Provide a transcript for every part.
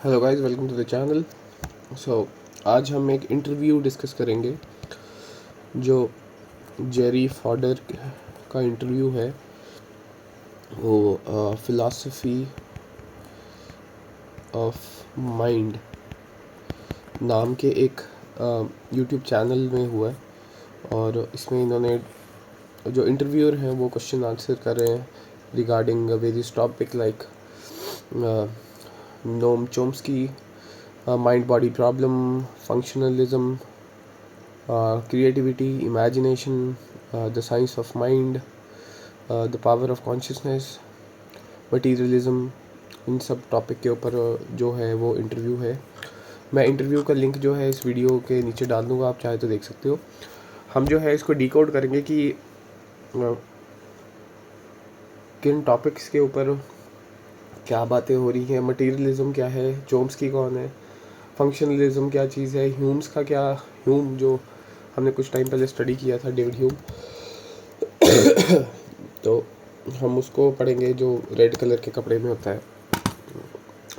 Hello guys, welcome to the channel. आज हम एक इंटरव्यू डिस्कस करेंगे जो जेरी फॉडर का इंटरव्यू है। वो फिलॉसफी ऑफ माइंड नाम के एक यूट्यूब चैनल में हुआ है, और इसमें इन्होंने जो इंटरव्यूअर हैं वो क्वेश्चन आंसर कर रहे हैं regarding various topic like Noam Chomsky, mind body problem, functionalism, creativity, imagination, the science of mind, the power of consciousness, materialism। इन सब टॉपिक के ऊपर जो है वो इंटरव्यू है। मैं इंटरव्यू का लिंक जो है इस वीडियो के नीचे डाल दूँगा, आप चाहे तो देख सकते हो। हम जो है इसको डिकोड करेंगे कि किन टॉपिक्स के ऊपर क्या बातें हो रही हैं। मटीरियलिज्म क्या है, चोम्स्की कौन है, फंक्शनलिज्म क्या चीज़ है, ह्यूम्स का क्या, ह्यूम जो हमने कुछ टाइम पहले स्टडी किया था, डेविड ह्यूम, तो हम उसको पढ़ेंगे। जो रेड कलर के कपड़े में होता है,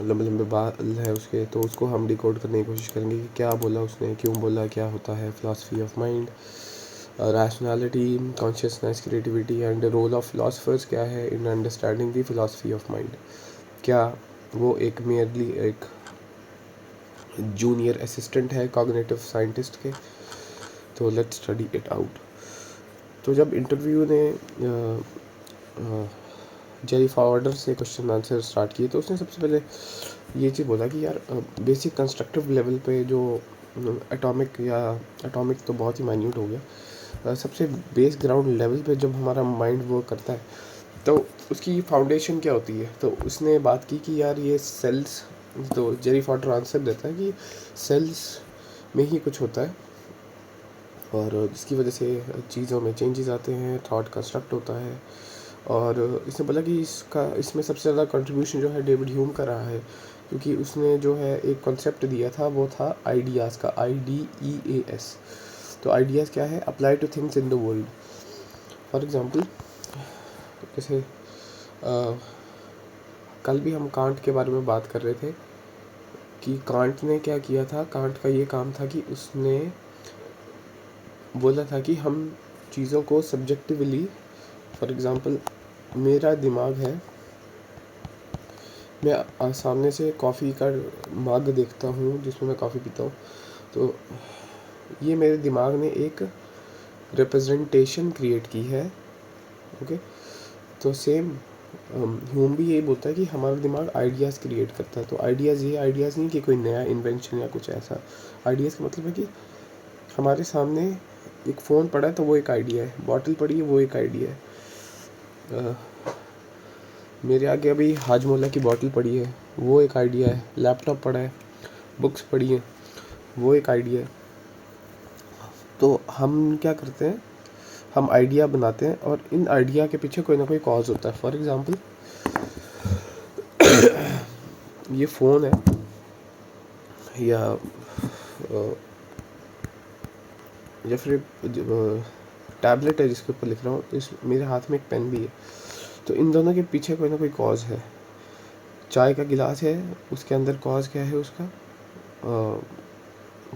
लंबे लंबे बाल है उसके, तो उसको हम डिकोड करने की कोशिश करेंगे कि क्या बोला उसने, क्यों बोला, क्या होता है philosophy of mind, rationality, consciousness, creativity and role of philosophers क्या है in understanding the philosophy of mind. क्या वो एक मेयरली एक जूनियर असिस्टेंट है कॉग्निटिव साइंटिस्ट के। तो लेट्स स्टडी इट आउट। तो जब इंटरव्यू ने जेरी फॉर्डर से क्वेश्चन आंसर स्टार्ट किए, तो उसने सबसे पहले ये चीज़ बोला कि यार बेसिक कंस्ट्रक्टिव लेवल पे जो एटॉमिक तो बहुत ही माइन्यूट हो गया, सबसे बेस ग्राउंड लेवल पे जब हमारा माइंड वर्क करता है तो उसकी फाउंडेशन क्या होती है। तो उसने बात की कि यार ये सेल्स, तो जेरी फॉर्डर आंसर देता है कि सेल्स में ही कुछ होता है, और जिसकी वजह से चीज़ों में चेंजेस आते हैं, थॉट कंस्ट्रक्ट होता है। और इसने बोला कि इसमें सबसे ज़्यादा कंट्रीब्यूशन जो है डेविड ह्यूम का रहा है, क्योंकि उसने जो है एक कॉन्सेप्ट दिया था, वो था आइडियाज़ का, IDEAS। तो आइडियाज़ क्या है, apply two things in the world. For example, जैसे कल भी हम कांट के बारे में बात कर रहे थे कि कांट ने क्या किया था। कांट का ये काम था कि उसने बोला था कि हम चीज़ों को सब्जेक्टिवली, फॉर एग्ज़ाम्पल मेरा दिमाग है, मैं सामने से कॉफ़ी का मग देखता हूँ जिसमें मैं कॉफ़ी पीता हूँ, तो ये मेरे दिमाग ने एक रिप्रेजेंटेशन क्रिएट की है। ओके, तो सेम ह्यूम भी यही बोलता है कि हमारा दिमाग आइडियाज़ क्रिएट करता है। तो आइडियाज़, ये आइडियाज़ नहीं कि कोई नया इन्वेंशन या कुछ ऐसा। आइडियाज़ का मतलब है कि हमारे सामने एक फ़ोन पड़ा है तो वो एक आइडिया है, बॉटल पड़ी है वो एक आइडिया है, मेरे आगे अभी हाजमोला की बॉटल पड़ी है वो एक आइडिया है, लैपटॉप पड़ा है, बुक्स पड़ी हैं, वो एक आइडिया है। तो हम क्या करते हैं, हम आइडिया बनाते हैं और इन आइडिया के पीछे कोई ना कोई कॉज होता है। फॉर एग्ज़ाम्पल ये फ़ोन है या फिर टैबलेट है जिसके ऊपर लिख रहा हूँ, इस मेरे हाथ में एक पेन भी है। तो इन दोनों के पीछे कोई ना कोई कॉज है। चाय का गिलास है, उसके अंदर कॉज क्या है उसका,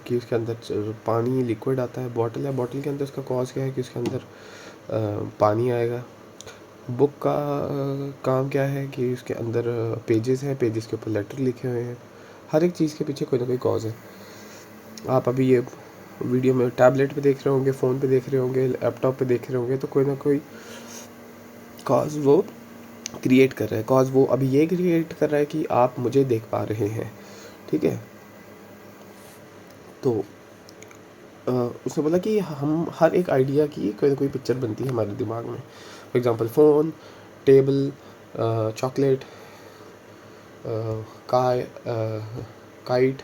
कि उसके अंदर पानी लिक्विड आता है। बॉटल है, बॉटल के अंदर उसका कॉज क्या है कि उसके अंदर पानी आएगा। बुक का काम क्या है कि उसके अंदर पेजेस हैं, पेजेस के ऊपर लेटर लिखे हुए हैं। हर एक चीज़ के पीछे कोई ना कोई कॉज है। आप अभी ये वीडियो में टैबलेट पे देख रहे होंगे, फ़ोन पे देख रहे होंगे, लैपटॉप पे देख रहे होंगे, तो कोई ना कोई कॉज वो क्रिएट कर रहा है। कॉज वो अभी ये क्रिएट कर रहा है कि आप मुझे देख पा रहे हैं, ठीक है। तो उसने बोला कि हम हर एक आइडिया की कोई ना कोई पिक्चर बनती है हमारे दिमाग में। For example phone, table, chocolate, kite,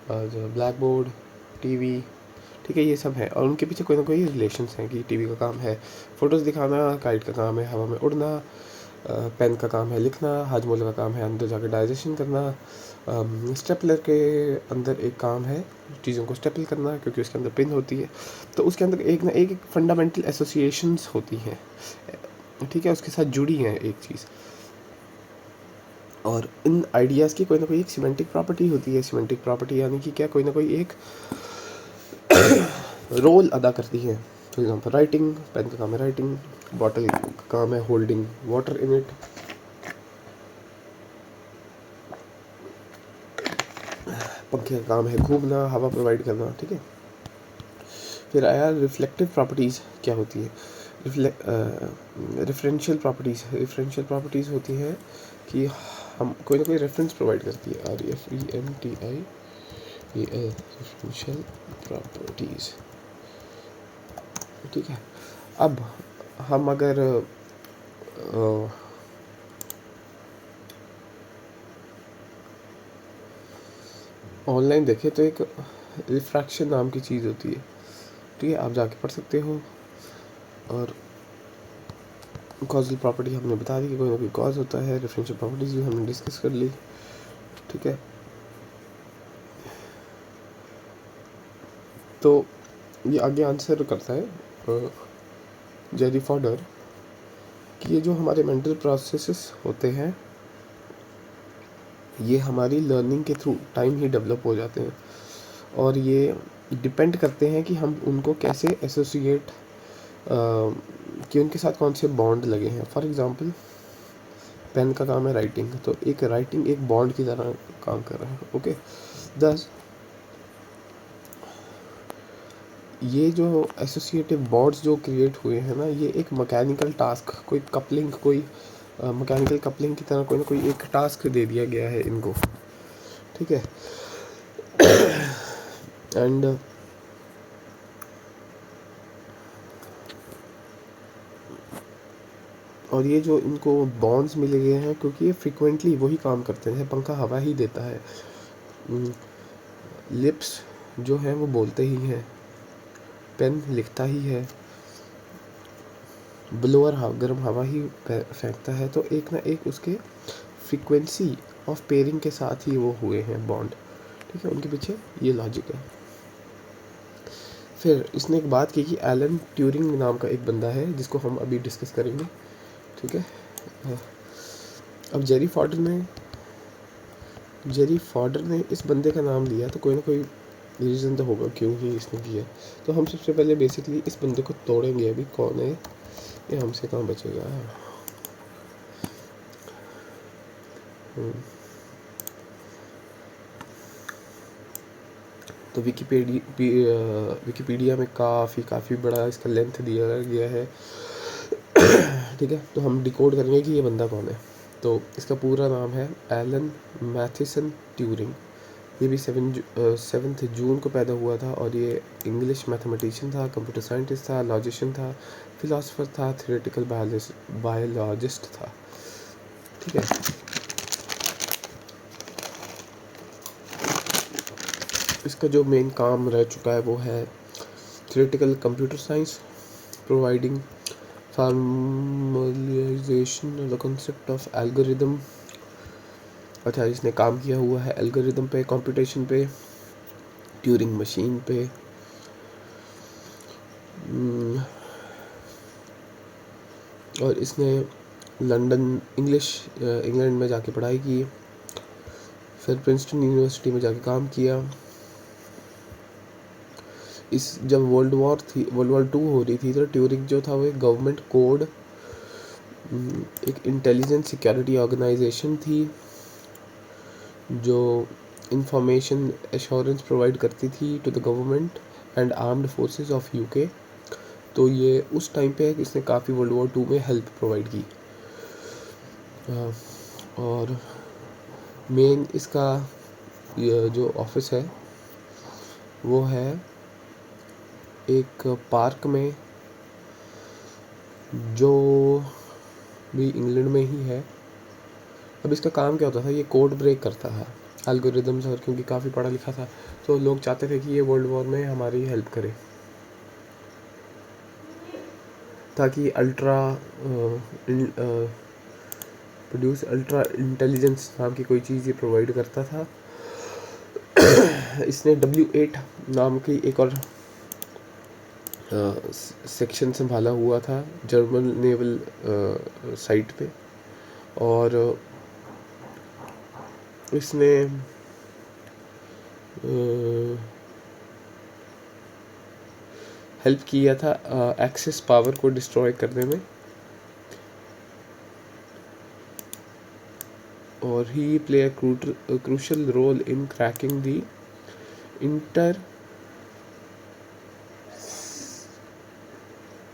black board, TV, ठीक है, ये सब है। और उनके पीछे कोई ना कोई रिलेशंस हैं कि टीवी का काम है फ़ोटोज़ दिखाना, काइट का काम है हवा में उड़ना, पेन का काम है लिखना, हाजमोला का काम है अंदर जाकर डाइजेशन करना, स्टेपलर के अंदर एक काम है चीज़ों को स्टेपल करना क्योंकि उसके अंदर पिन होती है। तो उसके अंदर एक ना एक फंडामेंटल एसोसिएशंस होती हैं, ठीक है, उसके साथ जुड़ी हैं एक चीज़। और इन आइडियाज़ की कोई ना कोई एक सिमेंटिक प्रॉपर्टी होती है। सिमेंटिक प्रॉपर्टी यानी कि क्या, कोई ना कोई एक रोल अदा करती है। फॉर एग्जांपल राइटिंग, पेन का काम है राइटिंग, बॉटल का काम है होल्डिंग वाटर इन इट, पंखे का काम है घूमना, हवा प्रोवाइड करना, ठीक है। फिर आया रिफ्लेक्टिव प्रॉपर्टीज़ क्या होती है। रेफरेंशियल प्रॉपर्टीज़, रेफरेंशियल प्रॉपर्टीज़ होती है कि हम कोई ना कोई रेफरेंस प्रोवाइड करती है। REFRENTIAL रेफरेंशियल प्रॉपर्टीज़, ठीक है। अब हम अगर ऑनलाइन देखें तो एक रिफ्रैक्शन नाम की चीज़ होती है, ठीक है, आप जाके पढ़ सकते हो। और कॉजल प्रॉपर्टी हमने बता दी कि कोई ना कोई कॉज होता है। रेफरेंशियल प्रॉपर्टीज भी हमने डिस्कस कर ली, ठीक है। तो ये आगे आंसर करता है जेरी फॉडर कि ये जो हमारे मेंटल प्रोसेसेस होते हैं ये हमारी लर्निंग के थ्रू टाइम ही डेवलप हो जाते हैं, और ये डिपेंड करते हैं कि हम उनको कैसे एसोसिएट, कि उनके साथ कौन से बॉन्ड लगे हैं। फॉर एग्ज़ाम्पल पेन का काम है राइटिंग, तो एक राइटिंग एक बॉन्ड की तरह काम कर रहा है, ओके। दस ये जो एसोसिएटिव बॉन्ड्स जो क्रिएट हुए हैं ना, ये एक मैकेनिकल टास्क, कोई कपलिंग, कोई मैकेनिकल कपलिंग की तरह कोई ना कोई एक टास्क दे दिया गया है इनको, ठीक है। एंड और ये जो इनको बॉन्ड्स मिले गए हैं क्योंकि ये फ्रिक्वेंटली वही काम करते हैं। पंखा हवा ही देता है, लिप्स जो हैं वो बोलते ही हैं, पेन लिखता ही है, ब्लोअर गर्म हवा ही फेंकता है। तो एक ना एक उसके फ्रीक्वेंसी ऑफ पेयरिंग के साथ ही वो हुए हैं बॉन्ड, ठीक है। उनके पीछे ये लॉजिक है। फिर इसने एक बात की कि एलन ट्यूरिंग नाम का एक बंदा है जिसको हम अभी डिस्कस करेंगे, ठीक है। अब जेरी फॉडर ने इस बंदे का नाम लिया तो कोई ना कोई रीज़न तो होगा क्यों ही इसने किया। तो हम सबसे पहले बेसिकली इस बंदे को तोड़ेंगे। अभी कौन है ये, हमसे कहाँ बचेगा। तो विकीपीडिया में काफ़ी बड़ा इसका लेंथ दिया गया है, ठीक है। तो हम डिकोड करेंगे कि ये बंदा कौन है। तो इसका पूरा नाम है एलन मैथिसन ट्यूरिंग। ये भी 7 जून को पैदा हुआ था, और ये इंग्लिश मैथमेटिशियन था, कंप्यूटर साइंटिस्ट था, लॉजिशियन था, फिलोसफर था, थियोरेटिकल बायोलॉजिस्ट था, ठीक है। इसका जो मेन काम रह चुका है वो है theoretical computer science, providing formalisation the concept of algorithm. अच्छा, इसने काम किया हुआ है एल्गोरिदम पे, कंप्यूटेशन पे, ट्यूरिंग मशीन पे, और इसने इंग्लैंड में जाके पढ़ाई की, फिर प्रिंसटन यूनिवर्सिटी में जाके काम किया। जब वर्ल्ड वॉर 2 हो रही थी तो ट्यूरिंग जो था वो एक गवर्नमेंट कोड, एक इंटेलिजेंस सिक्योरिटी ऑर्गेनाइजेशन थी जो इंफॉर्मेशन एश्योरेंस प्रोवाइड करती थी to the government and armed forces of UK. तो ये उस टाइम पे इसने काफ़ी वर्ल्ड वॉर 2 में हेल्प प्रोवाइड की। और मेन इसका जो ऑफिस है वो है एक पार्क में जो भी इंग्लैंड में ही है। अब इसका काम क्या होता था, ये कोड ब्रेक करता था एल्गोरिदम्स, और क्योंकि काफ़ी पढ़ा लिखा था तो लोग चाहते थे कि ये वर्ल्ड वॉर में हमारी हेल्प करे, ताकि प्रोड्यूस अल्ट्रा इंटेलिजेंस नाम की कोई चीज़ ये प्रोवाइड करता था। इसने W8 नाम की एक और सेक्शन संभाला हुआ था जर्मन नेवल साइट पे, और इसने हेल्प किया था एक्सेस पावर को डिस्ट्रॉय करने में, और he play a crucial role in cracking the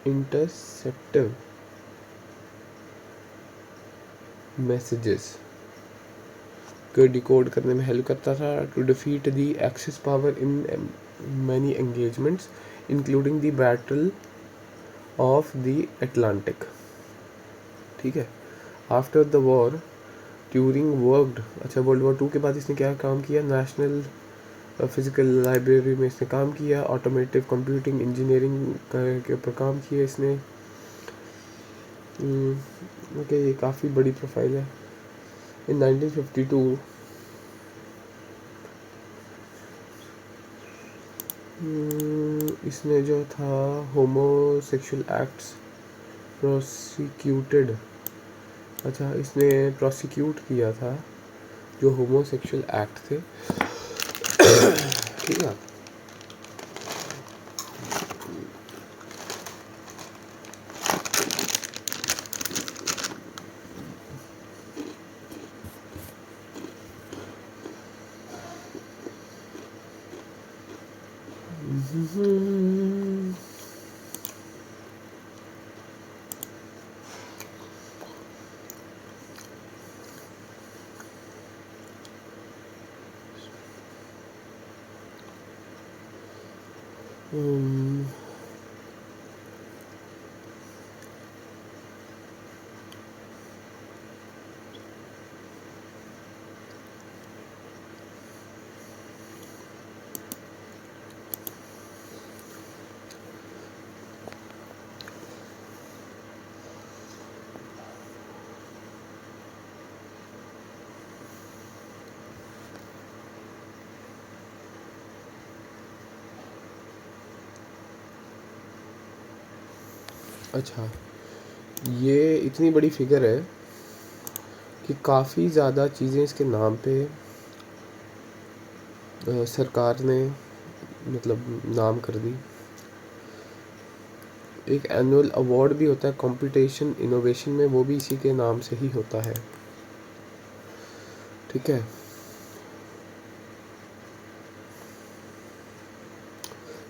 interceptive messages को डिकोड करने में हेल्प करता था, to defeat the axis power in many engagements including the battle of the Atlantic. ठीक है, after the war Turing worked, अच्छा world war 2 के बाद इसने क्या काम किया, नेशनल फिजिकल लाइब्रेरी में इसने काम किया, ऑटोमेटिव कंप्यूटिंग इंजीनियरिंग के ऊपर काम किया इसने। ओके, ये काफ़ी बड़ी प्रोफाइल है। इन 1952 इसने जो था होमोसेक्सुअल एक्ट्स प्रोसिक्यूटेड, अच्छा इसने प्रोसिक्यूट किया था जो होमोसेक्सुअल एक्ट थे। ठीक है, अच्छा ये इतनी बड़ी फिगर है कि काफ़ी ज़्यादा चीज़ें इसके नाम पे सरकार ने मतलब नाम कर दी। एक एनुअल अवार्ड भी होता है कंपटीशन इनोवेशन में, वो भी इसी के नाम से ही होता है। ठीक है,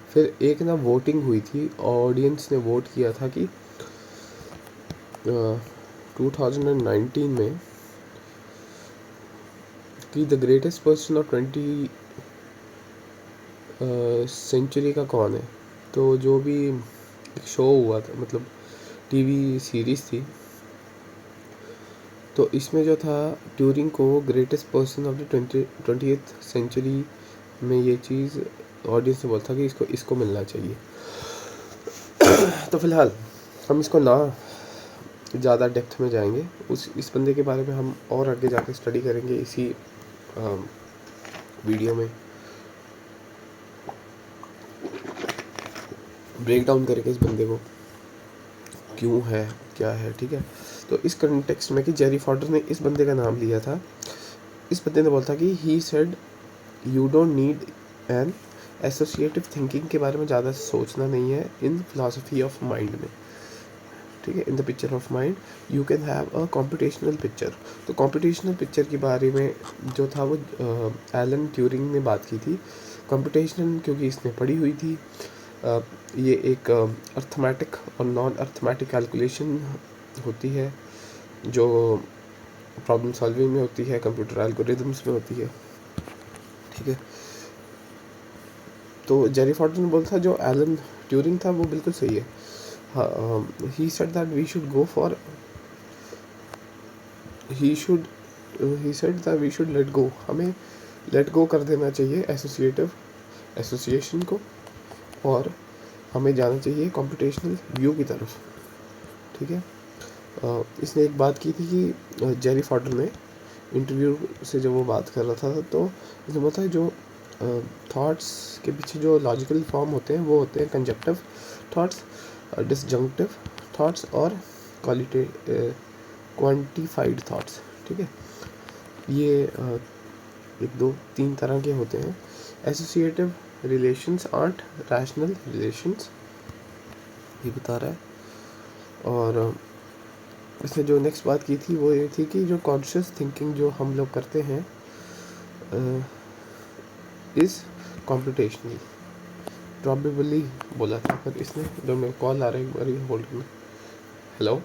फिर एक ना वोटिंग हुई थी, ऑडियंस ने वोट किया था कि 2019 में कि the greatest person of 20 century का कौन है। तो जो भी एक शो हुआ था, मतलब टीवी सीरीज़ थी, तो इसमें जो था ट्यूरिंग को greatest person of the 20th century में ये चीज़ ऑडियंस ने बोला था कि इसको मिलना चाहिए। तो फिलहाल हम इसको ना ज़्यादा डेप्थ में जाएंगे, इस बंदे के बारे में हम और आगे जाकर स्टडी करेंगे इसी वीडियो में, ब्रेक डाउन करेंगे इस बंदे को क्यों है क्या है। ठीक है, तो इस कंटेक्स्ट में कि जेरी फॉडर ने इस बंदे का नाम लिया था, इस बंदे ने बोला था कि he said you don't need an associative thinking के बारे में ज़्यादा सोचना नहीं है इन फिलॉसफी ऑफ माइंड में। ठीक है, in the picture of mind you can have a computational picture. तो कॉम्पिटिशनल पिक्चर के बारे में जो था वो एलन ट्यूरिंग ने बात की थी। कॉम्पिटिशनल क्योंकि इसने पढ़ी हुई थी, ये एक अर्थमेटिक और नॉन अर्थमेटिक कैलकुलेशन होती है जो प्रॉब्लम सॉल्विंग में होती है, कंप्यूटर एल्गोरिदम्स में होती है। ठीक है, तो जेरी फॉडर ने बोला था जो एलन ट्यूरिंग था वो बिल्कुल सही है। He said that we should go for he said that we should let go, हमें लेट गो कर देना चाहिए एसोसिएशन को, और हमें जाना चाहिए कंप्यूटेशनल व्यू की तरफ। ठीक है, इसने एक बात की थी कि जेरी फॉडर ने इंटरव्यू से जब वो बात कर रहा था तो इसने बोला था जो थॉट्स के पीछे जो लॉजिकल फॉर्म होते हैं वो होते हैं कंजक्टिव थॉट्स, डिसजंक्टिव थॉट्स और क्वांटिफाइड थॉट्स। ठीक है, ये एक दो तीन तरह के होते हैं। Associative relations art rational relations, ये बता रहा है। और इसने जो नेक्स्ट बात की थी वो ये थी कि जो कॉन्शियस थिंकिंग जो हम लोग करते हैं इज़ कॉम्पिटेशनल, प्रॉबेबली बोला था, पर इसने जो मेरे कॉल आ रहा है एक बार होल्ड में। हेलो,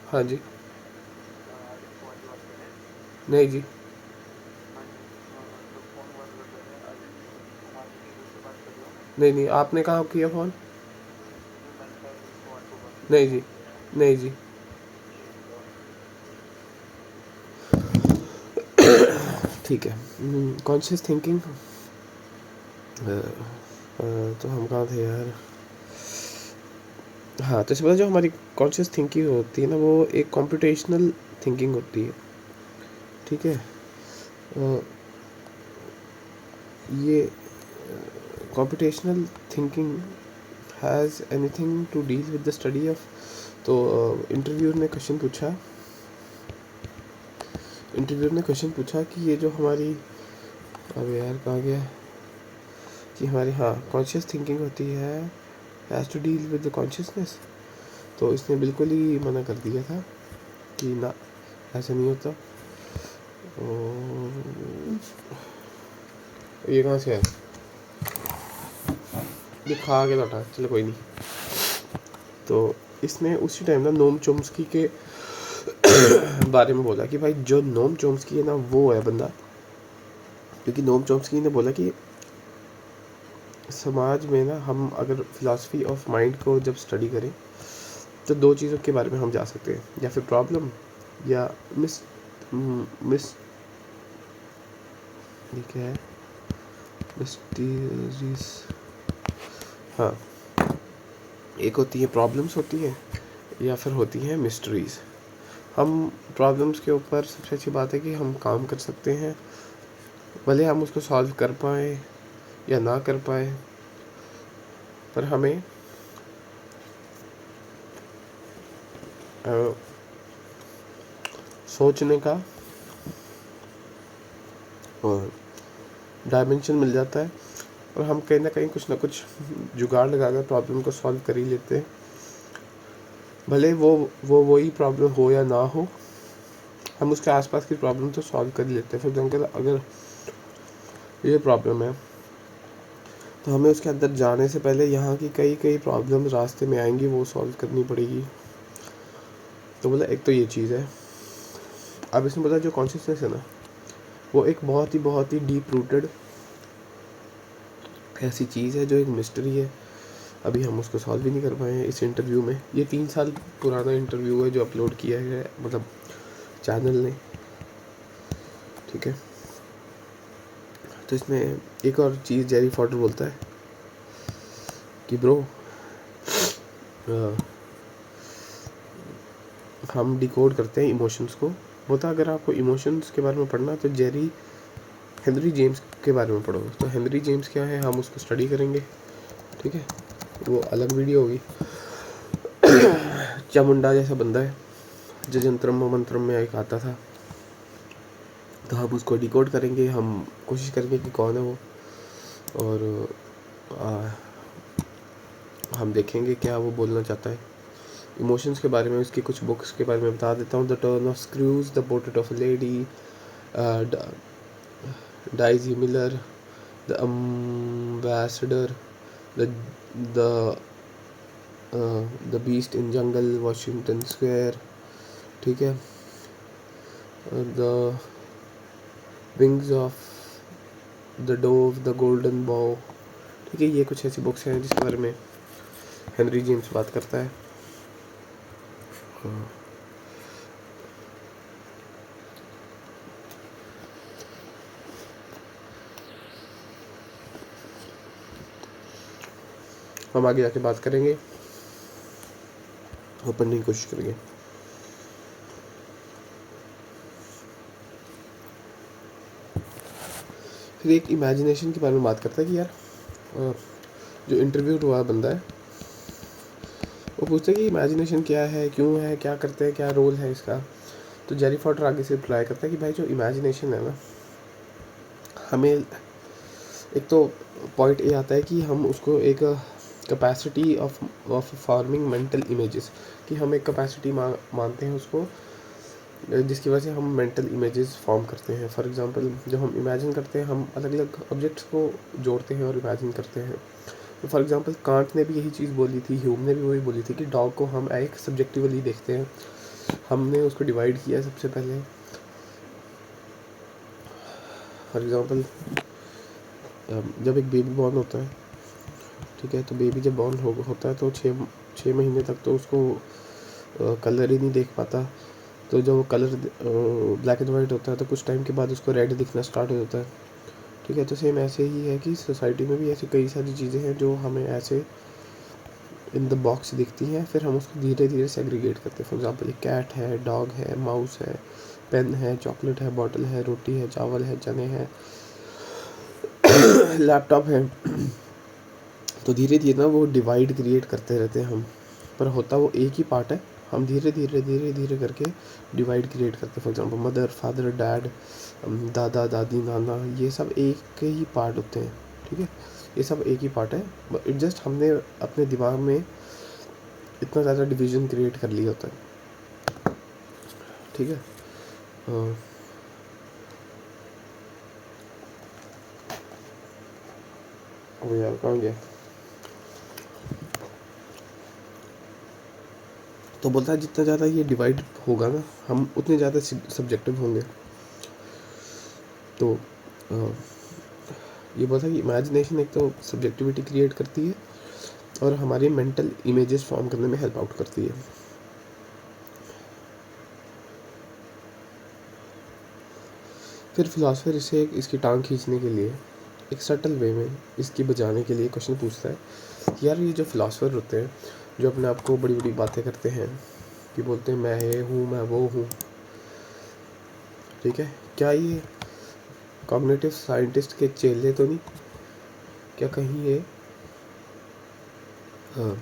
हाँ जी, नहीं जी, नहीं नहीं, आपने कहाँ किया फ़ोन? नहीं जी, नहीं जी। ठीक है, कॉन्शियस थिंकिंग, तो हम कहाँ थे यार? हाँ, तो इसमें जो हमारी कॉन्शियस थिंकिंग होती है ना, वो एक कंप्यूटेशनल थिंकिंग होती है, ठीक है। ये computational thinking has anything to deal with the study of, तो इंटरव्यूअर ने क्वेश्चन पूछा कि ये जो हमारी, अबे यार कहाँ गया, कि हमारी हाँ कॉन्शियस थिंकिंग होती है has to deal with the consciousness, तो इसने बिल्कुल ही मना कर दिया था कि ना, ऐसा नहीं होता। ये कहाँ से है, ये खा के लौटा, चलो कोई नहीं। तो इसने उसी टाइम ना नोम चोम्स्की के बारे में बोला कि भाई जो नोम चोम्स्की है ना वो है बंदा, क्योंकि नोम चोम्स्की ने बोला कि समाज में ना हम अगर फिलॉसफी ऑफ माइंड को जब स्टडी करें तो दो चीज़ों के बारे में हम जा सकते हैं, या फिर प्रॉब्लम या मिस मिस ये क्या है, मिस्टीरियस, हाँ, एक होती है प्रॉब्लम्स होती है या फिर होती हैं मिस्ट्रीज़। हम प्रॉब्लम्स के ऊपर सबसे अच्छी बात है कि हम काम कर सकते हैं, भले हम उसको सॉल्व कर पाए या ना कर पाए, पर हमें सोचने का और डायमेंशन मिल जाता है, और हम कहीं ना कहीं कुछ ना कुछ जुगाड़ लगाकर प्रॉब्लम को सॉल्व कर ही लेते हैं, भले वही प्रॉब्लम हो या ना हो, हम उसके आसपास की प्रॉब्लम तो सॉल्व कर ही लेते हैं। फॉर एग्जाम्पल अगर ये प्रॉब्लम है तो हमें उसके अंदर जाने से पहले यहाँ की कई कई प्रॉब्लम रास्ते में आएंगी, वो सॉल्व करनी पड़ेगी। तो बोला एक तो ये चीज़ है। अब इसमें बोला जो कॉन्शियसनेस है ना, वो एक बहुत ही डीप रूटेड ऐसी चीज़ है जो एक मिस्ट्री है, अभी हम उसको सॉल्व भी नहीं कर पाए हैं इस इंटरव्यू में। ये 3 साल पुराना इंटरव्यू है जो अपलोड किया है मतलब चैनल ने, ठीक है। तो इसमें एक और चीज़ जेरी फॉटर बोलता है कि ब्रो हम डिकोड करते हैं इमोशंस को। बोलता अगर आपको इमोशंस के बारे में पढ़ना तो हेनरी जेम्स के बारे में पढ़ो। तो हेनरी जेम्स क्या है हम उसको स्टडी करेंगे, ठीक है, वो अलग वीडियो होगी। चामुंडा जैसा बंदा है जो जंत्रम मंत्रम में एक आता था, तो हम उसको डिकोड करेंगे, हम कोशिश करेंगे कि कौन है वो, और हम देखेंगे क्या वो बोलना चाहता है। इमोशंस के बारे में उसकी कुछ बुक्स के बारे में बता देता हूँ। The turn of screws, the portrait of a lady, Daisy Miller, the ambassador, the the beast in jungle, Washington Square, ठीक है, the wings of the dove, the golden bowl, ठीक है। ये कुछ ऐसी बुक्स हैं जिसके बारे में हेनरी जेम्स बात करता है। हम आगे जाके बात करेंगे और पढ़ने की कोशिश करेंगे। फिर एक इमेजिनेशन के बारे में बात करता है कि यार जो इंटरव्यू हुआ बंदा है वो पूछता है कि इमेजिनेशन क्या है, क्यों है, क्या करते हैं, क्या रोल है इसका। तो जेरी फॉटर आगे से रिप्लाई करता है कि भाई जो इमेजिनेशन है ना, हमें एक तो पॉइंट ये आता है कि हम उसको एक capacity of forming mental images, कि हम एक कैपेसिटी मानते हैं उसको, जिसकी वजह से हम मेंटल इमेजेस फॉर्म करते हैं। फॉर एग्जांपल जब हम इमेजिन करते हैं, हम अलग अलग ऑब्जेक्ट्स को जोड़ते हैं और इमेजिन करते हैं। तो फॉर एग्जांपल कांट ने भी यही चीज़ बोली थी, ह्यूम ने भी वही बोली थी कि डॉग को हम एक सब्जेक्टिवली देखते हैं। हमने उसको डिवाइड किया सबसे पहले। फॉर एग्जांपल जब एक बेबी बॉर्न होता है, ठीक है, तो बेबी जब बॉर्न होता है तो 6 महीने तक तो उसको कलर ही नहीं देख पाता। तो जब वो कलर ब्लैक एंड वाइट होता है तो कुछ टाइम के बाद उसको रेड दिखना स्टार्ट हो जाता है, ठीक है। तो सेम ऐसे ही है कि सोसाइटी में भी ऐसी कई सारी चीज़ें हैं जो हमें ऐसे इन द बॉक्स दिखती हैं, फिर हम उसको धीरे धीरे सेग्रीगेट करते हैं। फॉर एग्जांपल एक कैट है, डॉग है, माउस है, पेन है, चॉकलेट है, बॉटल है, रोटी है, चावल है, चने हैं, लैपटॉप है। तो धीरे धीरे ना वो डिवाइड क्रिएट करते रहते हैं हम, पर होता वो एक ही पार्ट है। हम धीरे धीरे धीरे धीरे करके डिवाइड क्रिएट करते हैं। For example mother, father, dad, दादा, दादी, नाना, ये सब एक ही पार्ट होते हैं, ठीक है। ये सब एक ही पार्ट है, बट इट जस्ट हमने अपने दिमाग में इतना ज़्यादा डिवीज़न क्रिएट कर लिया होता है, ठीक है। ओ यार कहाँ गया। तो बोलता है जितना ज़्यादा ये डिवाइड होगा ना, हम उतने ज़्यादा सब्जेक्टिव होंगे। तो ये बोलता है कि इमेजिनेशन एक तो सब्जेक्टिविटी क्रिएट करती है और हमारी मेंटल इमेजेस फॉर्म करने में हेल्प आउट करती है। फिर फिलासफर इसे इसकी टांग खींचने के लिए एक सटल वे में इसकी बजाने के लिए क्वेश्चन पूछता है कि यार ये जो फिलासफर होते हैं जो अपने आप को बड़ी बड़ी बातें करते हैं कि बोलते हैं मैं ये हूँ, मैं वो हूँ, ठीक है, क्या ये कॉग्निटिव साइंटिस्ट के चेले तो नहीं? क्या कहीं ये हाँ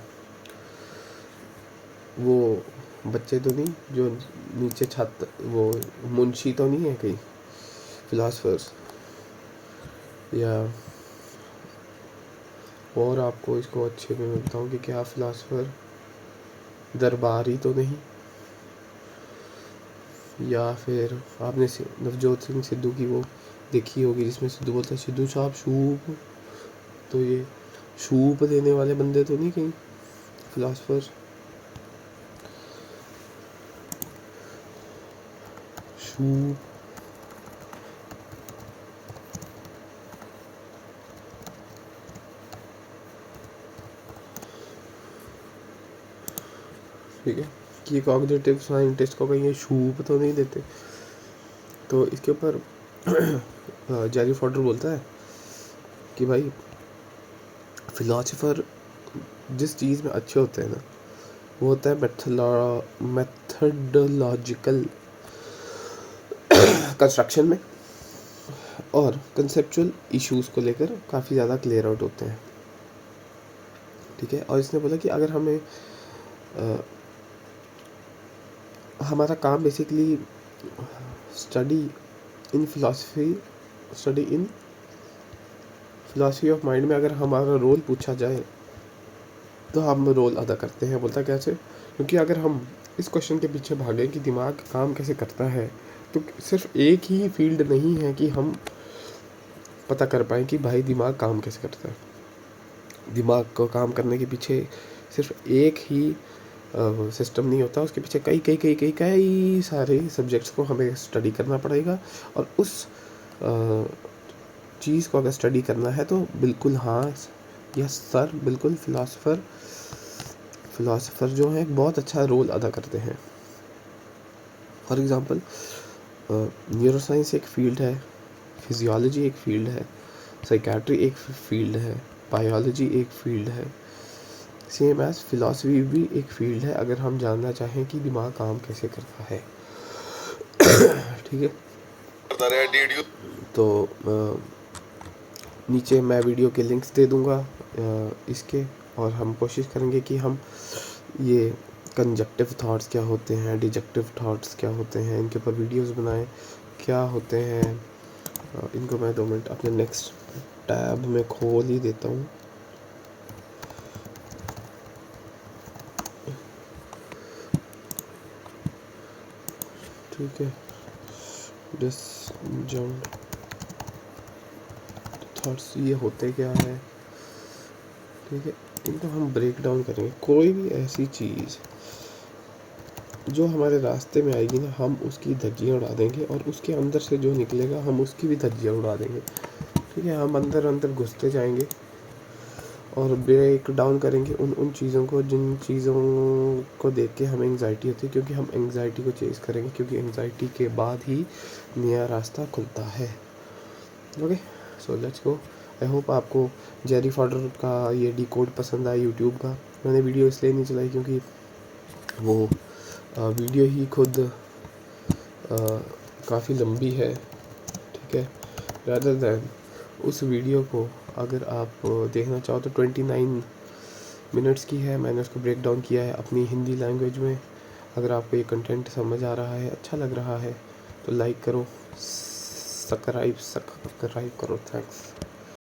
वो बच्चे तो नहीं जो नीचे छत, वो मुंशी तो नहीं है कहीं फिलासफर्स? या और आपको इसको अच्छे में मैं बताऊँ कि क्या फिलासफर दरबारी तो नहीं? या फिर आपने नवजोत सिंह सिद्धू की वो देखी होगी जिसमें सिद्धू बोलता है सिद्धू साहब सूप, तो ये सूप देने वाले बंदे तो नहीं कहीं फिलासफर? सूप, ठीक है, कि कॉग्निटिव साइंटिस्ट को कहीं ये सूप तो नहीं देते? तो इसके ऊपर जेरी फॉडर बोलता है कि भाई फिलोसफर जिस चीज़ में अच्छे होते हैं ना, वो होता है मेथडोलॉजिकल कंस्ट्रक्शन में, और कंसेप्चुअल इश्यूज को लेकर काफ़ी ज़्यादा क्लियर आउट होते हैं, ठीक है। और इसने बोला कि अगर हमें हमारा काम basically study in philosophy of mind में अगर हमारा रोल पूछा जाए तो हम रोल अदा करते हैं। बोलता कैसे? क्योंकि अगर हम इस क्वेश्चन के पीछे भागें कि दिमाग काम कैसे करता है, तो सिर्फ एक ही फील्ड नहीं है कि हम पता कर पाएँ कि भाई दिमाग काम कैसे करता है। दिमाग को काम करने के पीछे सिर्फ एक ही सिस्टम नहीं होता, उसके पीछे कई कई कई कई कई सारे सब्जेक्ट्स को हमें स्टडी करना पड़ेगा। और उस चीज़ को अगर स्टडी करना है तो बिल्कुल हाँ, यस सर, बिल्कुल फिलासफर जो है बहुत अच्छा रोल अदा करते हैं। फॉर एग्ज़ाम्पल न्यूरोसाइंस एक फील्ड है, फिजियोलॉजी एक फील्ड है, साइकेट्री एक फील्ड है, बायोलॉजी एक फील्ड है, सेम एज फिलॉसफी भी एक फील्ड है अगर हम जानना चाहें कि दिमाग काम कैसे करता है, ठीक है। तो नीचे मैं वीडियो के लिंक्स दे दूँगा इसके, और हम कोशिश करेंगे कि हम ये कंजक्टिव थॉट्स क्या होते हैं, डिजक्टिव थॉट्स क्या होते हैं, इनके ऊपर वीडियोस बनाए क्या होते हैं। इनको मैं 2 मिनट अपने नेक्स्ट टैब में खोल ही देता हूँ। ठीक है, डिसजॉइंट थॉट्स ये होते क्या है। ठीक है, इनको हम ब्रेक डाउन करेंगे। कोई भी ऐसी चीज़ जो हमारे रास्ते में आएगी ना, हम उसकी धज्जियाँ उड़ा देंगे, और उसके अंदर से जो निकलेगा हम उसकी भी धज्जियाँ उड़ा देंगे। ठीक है, हम अंदर अंदर घुसते जाएंगे और ब्रेक डाउन करेंगे उन चीज़ों को जिन चीज़ों को देख के हमें एंग्जाइटी होती है, क्योंकि हम एंग्जाइटी को चेज़ करेंगे, क्योंकि एंग्जाइटी के बाद ही नया रास्ता खुलता है। Okay, so let's go. I hope आपको जेरी फॉडर का ये डिकोड पसंद आया यूट्यूब का। मैंने वीडियो इसलिए नहीं चलाई क्योंकि वो वीडियो ही खुद काफ़ी लंबी है। ठीक है, रादर दैन उस वीडियो को अगर आप देखना चाहो तो 29 मिनट्स की है। मैंने उसको ब्रेक डाउन किया है अपनी हिंदी लैंग्वेज में। अगर आपको ये कंटेंट समझ आ रहा है, अच्छा लग रहा है, तो लाइक करो, सब्सक्राइब करो। थैंक्स।